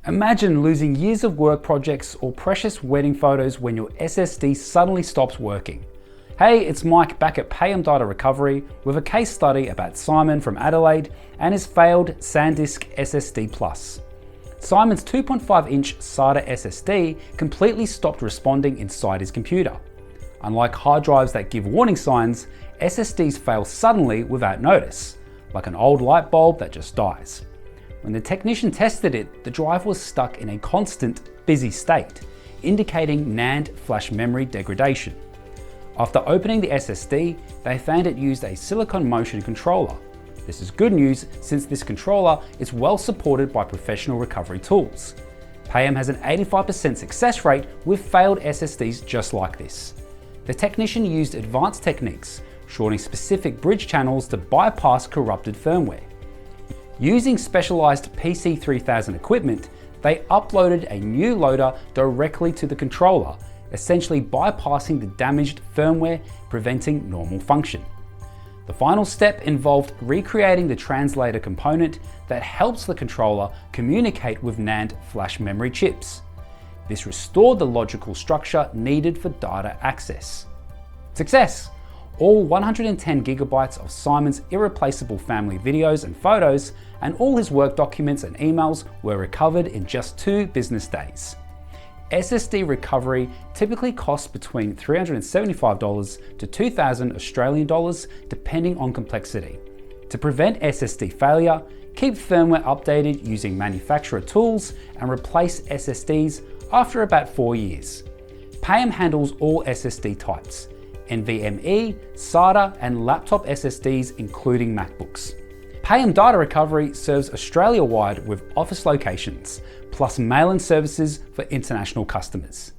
Imagine losing years of work projects or precious wedding photos when your SSD suddenly stops working. Hey, it's Mike back at Payam Data Recovery with a case study about Simon from Adelaide and his failed SanDisk SSD Plus. Simon's 2.5-inch SATA SSD completely stopped responding inside his computer. Unlike hard drives that give warning signs, SSDs fail suddenly without notice, like an old light bulb that just dies. When the technician tested it, the drive was stuck in a constant busy state, indicating NAND flash memory degradation. After opening the SSD, they found it used a silicon motion controller. This is good news since this controller is well supported by professional recovery tools. Payam has an 85% success rate with failed SSDs just like this. The technician used advanced techniques, shorting specific bridge channels to bypass corrupted firmware. Using specialized PC3000 equipment, they uploaded a new loader directly to the controller, essentially bypassing the damaged firmware, preventing normal function. The final step involved recreating the translator component that helps the controller communicate with NAND flash memory chips. This restored the logical structure needed for data access. Success! All 110 gigabytes of Simon's irreplaceable family videos and photos and all his work documents and emails were recovered in just 2 business days. SSD recovery typically costs between $375 to $2,000 Australian dollars depending on complexity. To prevent SSD failure, keep firmware updated using manufacturer tools and replace SSDs after about 4 years. Payam handles all SSD types: NVMe, SATA and laptop SSDs including MacBooks. Payam Data Recovery serves Australia-wide with office locations, plus mail-in services for international customers.